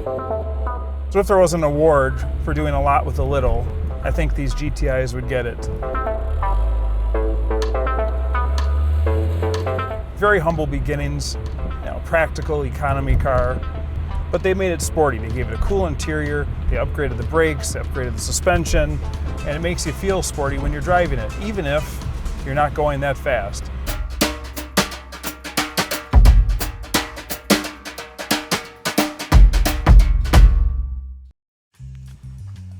So if there was an award for doing a lot with a little, I think these GTIs would get it. Very humble beginnings, practical economy car, but they made it sporty. They gave it a cool interior, they upgraded the brakes, they upgraded the suspension, and it makes you feel sporty when you're driving it, even if you're not going that fast.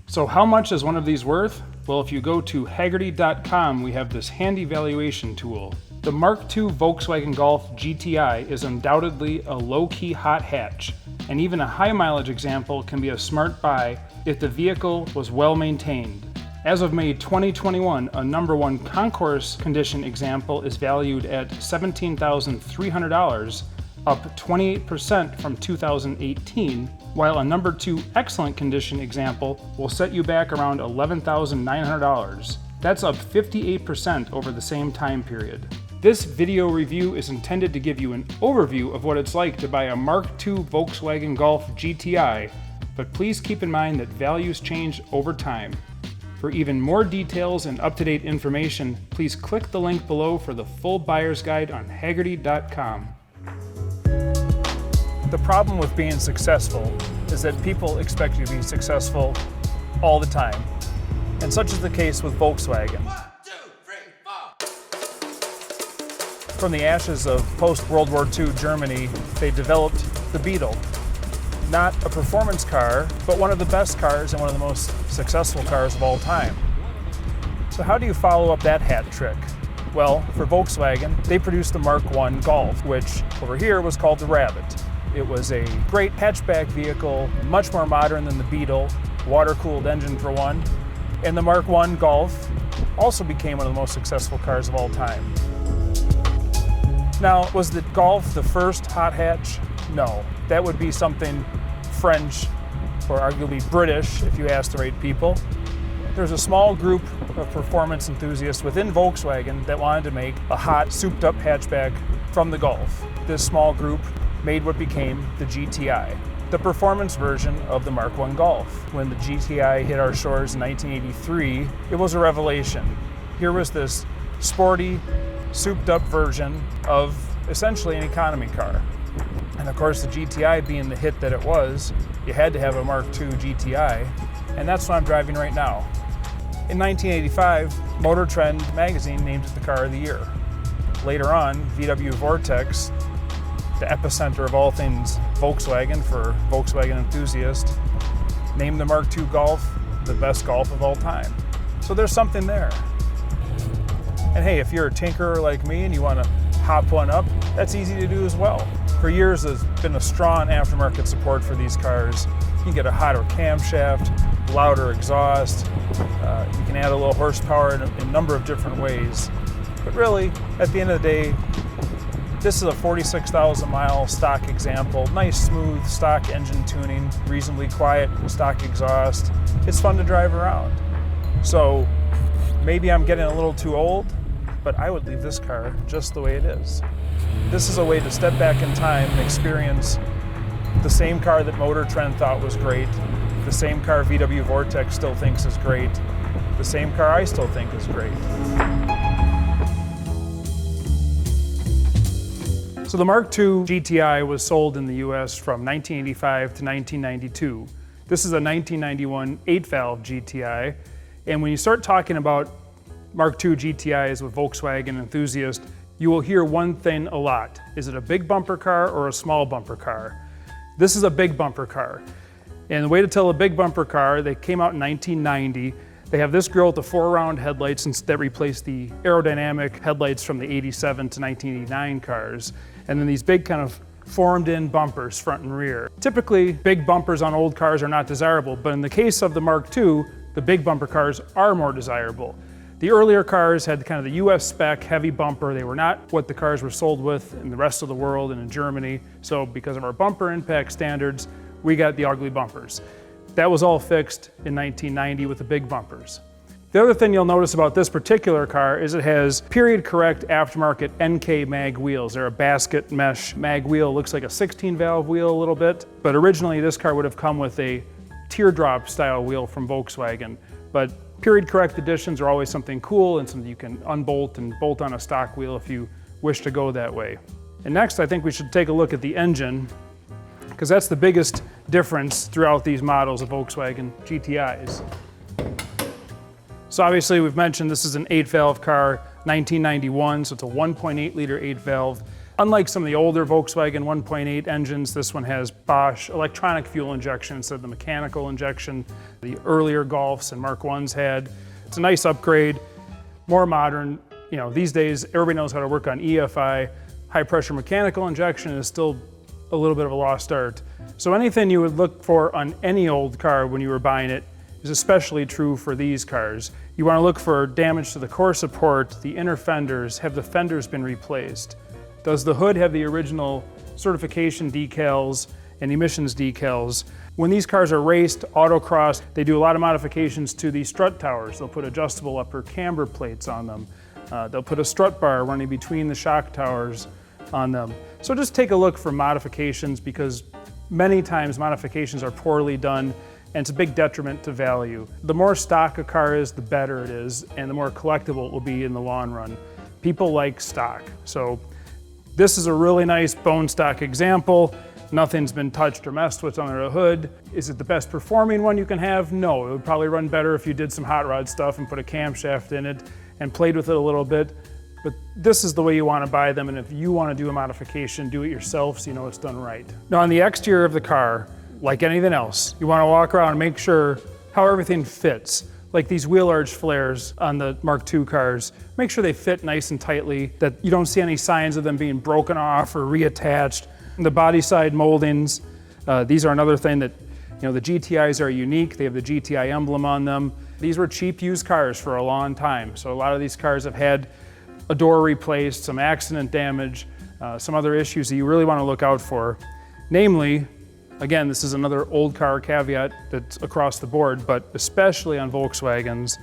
So how much is one of these worth? Well, if you go to Hagerty.com, we have this handy valuation tool. The Mk2 Volkswagen Golf GTI is undoubtedly a low-key hot hatch, and even a high-mileage example can be a smart buy if the vehicle was well maintained. As of May 2021, a number 1 concourse condition example is valued at $17,300, up 28% from 2018, while a number 2 excellent condition example will set you back around $11,900. That's up 58% over the same time period. This video review is intended to give you an overview of what it's like to buy a Mk2 Volkswagen Golf GTI, but please keep in mind that values change over time. For even more details and up-to-date information, please click the link below for the full buyer's guide on Hagerty.com. The problem with being successful is that people expect you to be successful all the time. And such is the case with Volkswagen. 1, 2, 3, 4. From the ashes of post-World War II Germany, they developed the Beetle. Not a performance car, but one of the best cars and one of the most successful cars of all time. So how do you follow up that hat trick? Well, for Volkswagen, they produced the Mk2 Golf, which over here was called the Rabbit. It was a great hatchback vehicle, much more modern than the Beetle, water-cooled engine for one. And the Mk2 Golf also became one of the most successful cars of all time. Now, was the Golf the first hot hatch? No, that would be something French or arguably British if you ask the right people. There's a small group of performance enthusiasts within Volkswagen that wanted to make a hot, souped-up hatchback from the Golf. This small group made what became the GTI, the performance version of the Mk2 Golf. When the GTI hit our shores in 1983, it was a revelation. Here was this sporty, souped-up version of essentially an economy car. And of course, the GTI being the hit that it was, you had to have a Mk2 GTI, and that's what I'm driving right now. In 1985, Motor Trend magazine named it the car of the year. Later on, VW Vortex, the epicenter of all things Volkswagen for Volkswagen enthusiasts, named the Mk2 Golf the best Golf of all time. So there's something there. And hey, if you're a tinkerer like me and you want to hop one up, that's easy to do as well. For years, there's been a strong aftermarket support for these cars. You can get a hotter camshaft, louder exhaust, you can add a little horsepower in a number of different ways. But really, at the end of the day, this is a 46,000 mile stock example. Nice, smooth, stock engine tuning, reasonably quiet stock exhaust. It's fun to drive around. So maybe I'm getting a little too old, but I would leave this car just the way it is. This is a way to step back in time and experience the same car that Motor Trend thought was great, the same car VW Vortex still thinks is great, the same car I still think is great. So the Mk2 GTI was sold in the US from 1985 to 1992. This is a 1991 8-valve GTI, and when you start talking about Mk2 GTIs with Volkswagen enthusiasts, you will hear one thing a lot. Is it a big bumper car or a small bumper car? This is a big bumper car. And the way to tell a big bumper car, they came out in 1990. They have this grille with the 4-round headlights that replaced the aerodynamic headlights from the 87 to 1989 cars. And then these big kind of formed-in bumpers, front and rear. Typically, big bumpers on old cars are not desirable, but in the case of the Mk2, the big bumper cars are more desirable. The earlier cars had kind of the US spec heavy bumper. They were not what the cars were sold with in the rest of the world and in Germany. So because of our bumper impact standards, we got the ugly bumpers. That was all fixed in 1990 with the big bumpers. The other thing you'll notice about this particular car is it has period correct aftermarket NK mag wheels. They're a basket mesh mag wheel. Looks like a 16 valve wheel a little bit, but originally this car would have come with a teardrop style wheel from Volkswagen. But period correct additions are always something cool and something you can unbolt and bolt on a stock wheel if you wish to go that way. And next, I think we should take a look at the engine, because that's the biggest difference throughout these models of Volkswagen GTIs. So obviously we've mentioned this is an 8-valve car, 1991, so it's a 1.8 liter 8-valve. Unlike some of the older Volkswagen 1.8 engines, this one has Bosch electronic fuel injection instead of the mechanical injection the earlier Golfs and Mark 1s had. It's a nice upgrade, more modern. You know, these days everybody knows how to work on EFI. High pressure mechanical injection is still a little bit of a lost art. So anything you would look for on any old car when you were buying it is especially true for these cars. You want to look for damage to the core support, the inner fenders. Have the fenders been replaced? Does the hood have the original certification decals and emissions decals? When these cars are raced, autocross, they do a lot of modifications to the strut towers. They'll put adjustable upper camber plates on them. They'll put a strut bar running between the shock towers on them. So just take a look for modifications, because many times modifications are poorly done and it's a big detriment to value. The more stock a car is, the better it is, and the more collectible it will be in the long run. People like stock. So this is a really nice bone stock example. Nothing's been touched or messed with under the hood. Is it the best performing one you can have? No, it would probably run better if you did some hot rod stuff and put a camshaft in it and played with it a little bit. But this is the way you want to buy them, and if you want to do a modification, do it yourself so you know it's done right. Now on the exterior of the car, like anything else, you want to walk around and make sure how everything fits. Like these wheel arch flares on the Mark II cars, make sure they fit nice and tightly, that you don't see any signs of them being broken off or reattached. The body side moldings, these are another thing that, you know, the GTIs are unique. They have the GTI emblem on them. These were cheap used cars for a long time. So a lot of these cars have had a door replaced, some accident damage, some other issues that you really want to look out for. Namely, again, this is another old car caveat that's across the board, but especially on Volkswagens,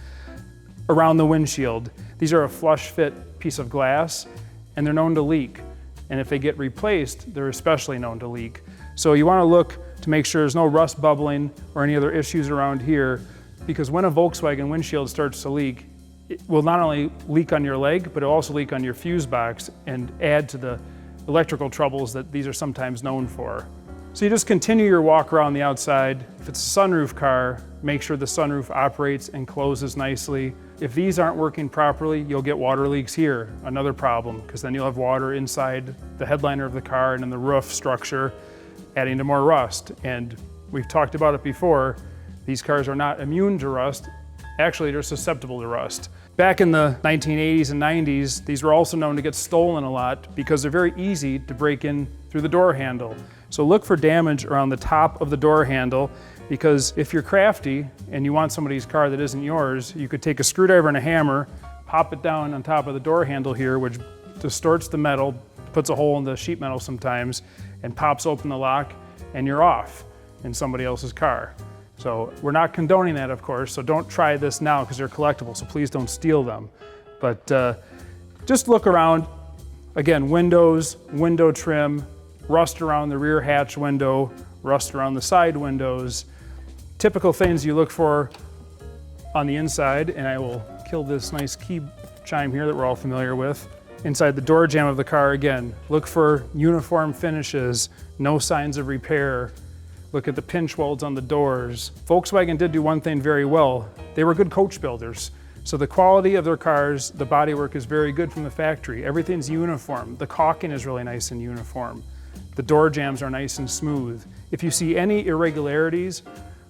around the windshield. These are a flush fit piece of glass and they're known to leak. And if they get replaced, they're especially known to leak. So you want to look to make sure there's no rust bubbling or any other issues around here, because when a Volkswagen windshield starts to leak, it will not only leak on your leg, but it'll also leak on your fuse box and add to the electrical troubles that these are sometimes known for. So you just continue your walk around the outside. If it's a sunroof car, make sure the sunroof operates and closes nicely. If these aren't working properly, you'll get water leaks here, another problem, because then you'll have water inside the headliner of the car and in the roof structure, adding to more rust. And we've talked about it before, these cars are not immune to rust. Actually, they're susceptible to rust. Back in the 1980s and 90s, these were also known to get stolen a lot because they're very easy to break in through the door handle. So look for damage around the top of the door handle, because if you're crafty and you want somebody's car that isn't yours, you could take a screwdriver and a hammer, pop it down on top of the door handle here, which distorts the metal, puts a hole in the sheet metal sometimes, and pops open the lock, and you're off in somebody else's car. So we're not condoning that, of course, so don't try this now because they're collectible, so please don't steal them. But just look around. Again, windows, window trim, rust around the rear hatch window, rust around the side windows. Typical things you look for on the inside, and I will kill this nice key chime here that we're all familiar with. Inside the door jamb of the car, again, look for uniform finishes, no signs of repair. Look at the pinch welds on the doors. Volkswagen did do one thing very well. They were good coach builders. So the quality of their cars, the bodywork is very good from the factory. Everything's uniform. The caulking is really nice and uniform. The door jambs are nice and smooth. If you see any irregularities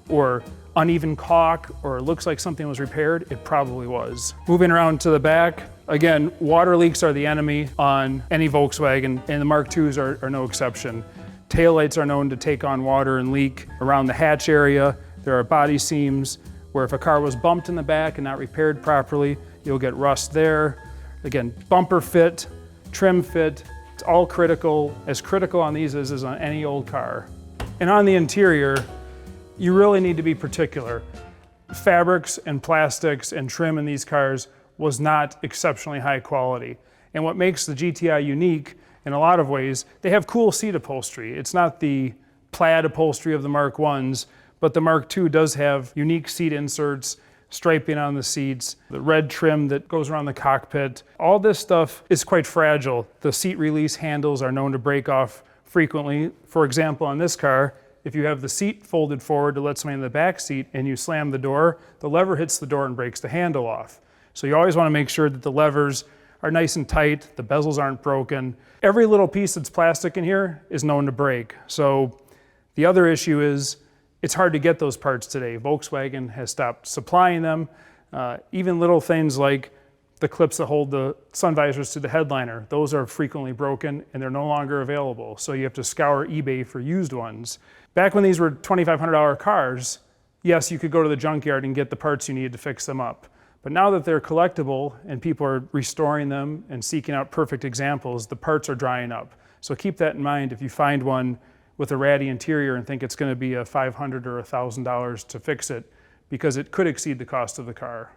or uneven caulk or it looks like something was repaired, it probably was. Moving around to the back, again, water leaks are the enemy on any Volkswagen, and the Mark IIs are no exception. Taillights are known to take on water and leak. Around the hatch area, there are body seams where if a car was bumped in the back and not repaired properly, you'll get rust there. Again, bumper fit, trim fit, it's all critical, as critical on these as on any old car. And on the interior, you really need to be particular. fabrics and plastics and trim in these cars was not exceptionally high quality. And what makes the GTI unique in a lot of ways, they have cool seat upholstery. It's not the plaid upholstery of the Mark I's, but the Mark II does have unique seat inserts, striping on the seats, the red trim that goes around the cockpit. All this stuff is quite fragile. The seat release handles are known to break off frequently. For example, on this car, if you have the seat folded forward to let somebody in the back seat and you slam the door, the lever hits the door and breaks the handle off. So you always want to make sure that the levers are nice and tight, the bezels aren't broken. Every little piece that's plastic in here is known to break. So the other issue is it's hard to get those parts today. Volkswagen has stopped supplying them. Even little things like the clips that hold the sun visors to the headliner, those are frequently broken and they're no longer available. So you have to scour eBay for used ones. Back when these were $2,500 cars, yes, you could go to the junkyard and get the parts you needed to fix them up. But now that they're collectible and people are restoring them and seeking out perfect examples, the parts are drying up. So keep that in mind if you find one with a ratty interior and think it's going to be a $500 or $1,000 to fix it, because it could exceed the cost of the car.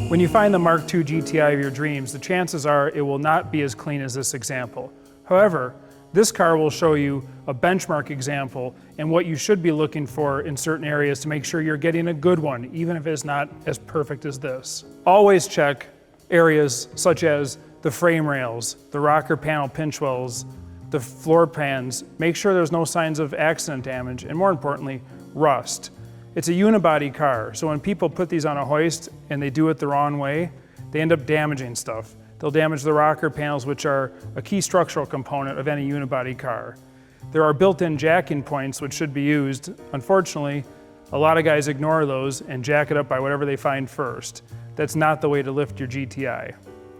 When you find the Mark II GTI of your dreams, the chances are it will not be as clean as this example. However, this car will show you a benchmark example and what you should be looking for in certain areas to make sure you're getting a good one, even if it's not as perfect as this. Always check areas such as the frame rails, the rocker panel pinch wells, the floor pans. Make sure there's no signs of accident damage, and more importantly, rust. It's a unibody car, so when people put these on a hoist and they do it the wrong way, they end up damaging stuff. They'll damage the rocker panels, which are a key structural component of any unibody car. There are built-in jacking points which should be used. Unfortunately, a lot of guys ignore those and jack it up by whatever they find first. That's not the way to lift your GTI.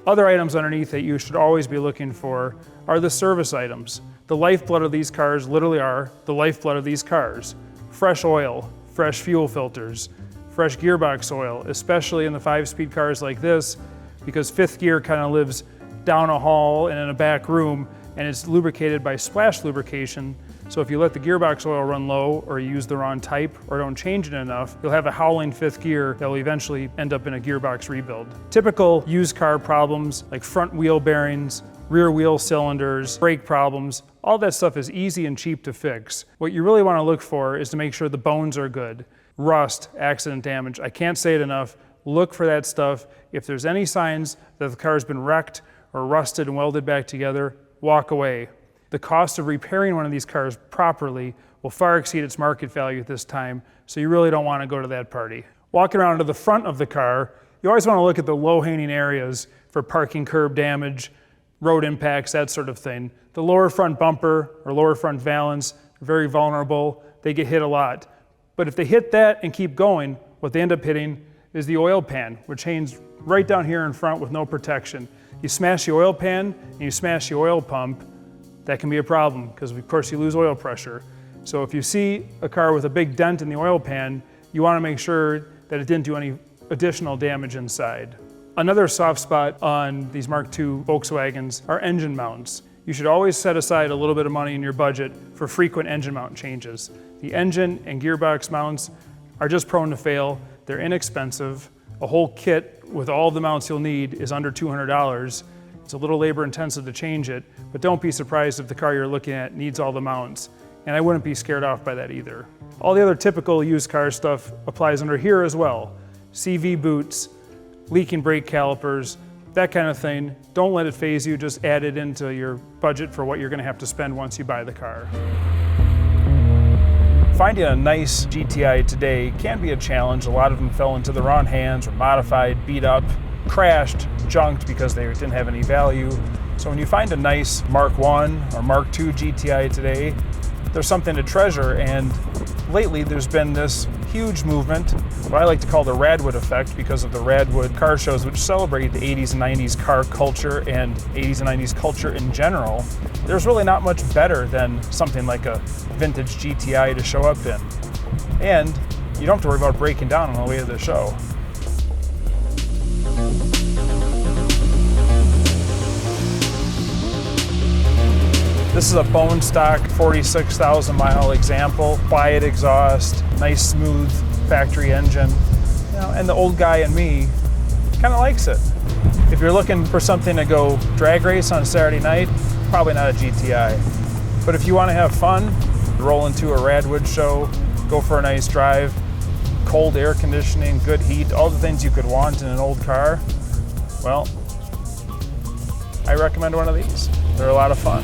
Other items underneath that you should always be looking for are the service items. The lifeblood of these cars literally are the lifeblood of these cars. Fresh oil, fresh fuel filters, fresh gearbox oil, especially in the 5-speed cars like this, because fifth gear kind of lives down a hall and in a back room, and it's lubricated by splash lubrication. So if you let the gearbox oil run low, or you use the wrong type, or don't change it enough, you'll have a howling fifth gear that will eventually end up in a gearbox rebuild. Typical used car problems like front wheel bearings, rear wheel cylinders, brake problems, all that stuff is easy and cheap to fix. What you really want to look for is to make sure the bones are good. Rust, accident damage, I can't say it enough. Look for that stuff. If there's any signs that the car's been wrecked or rusted and welded back together, walk away. The cost of repairing one of these cars properly will far exceed its market value at this time, so you really don't want to go to that party. Walking around to the front of the car, you always want to look at the low-hanging areas for parking curb damage, road impacts, that sort of thing. The lower front bumper or lower front valance are very vulnerable. They get hit a lot. But if they hit that and keep going, what they end up hitting is the oil pan, which hangs right down here in front with no protection. You smash the oil pan and you smash the oil pump, that can be a problem because of course you lose oil pressure. So if you see a car with a big dent in the oil pan, you want to make sure that it didn't do any additional damage inside. Another soft spot on these Mark II Volkswagens are engine mounts. You should always set aside a little bit of money in your budget for frequent engine mount changes. The engine and gearbox mounts are just prone to fail. They're inexpensive. A whole kit with all the mounts you'll need is under $200. It's a little labor intensive to change it, but don't be surprised if the car you're looking at needs all the mounts. And I wouldn't be scared off by that either. All the other typical used car stuff applies under here as well. CV boots, leaking brake calipers, that kind of thing. Don't let it faze you, just add it into your budget for what you're gonna have to spend once you buy the car. Finding a nice GTI today can be a challenge. A lot of them fell into the wrong hands, were modified, beat up, crashed, junked because they didn't have any value. So when you find a nice Mark I or Mark II GTI today, there's something to treasure. And lately there's been this huge movement, what I like to call the Radwood effect, because of the Radwood car shows, which celebrate the 80s and 90s car culture and 80s and 90s culture in general. There's really not much better than something like a vintage GTI to show up in. And you don't have to worry about breaking down on the way to the show. This is a bone stock 46,000 mile example, quiet exhaust, nice smooth factory engine. You know, and the old guy in me kind of likes it. If you're looking for something to go drag race on Saturday night, probably not a GTI. But if you want to have fun, roll into a Radwood show, go for a nice drive, cold air conditioning, good heat, all the things you could want in an old car, well, I recommend one of these. They're a lot of fun.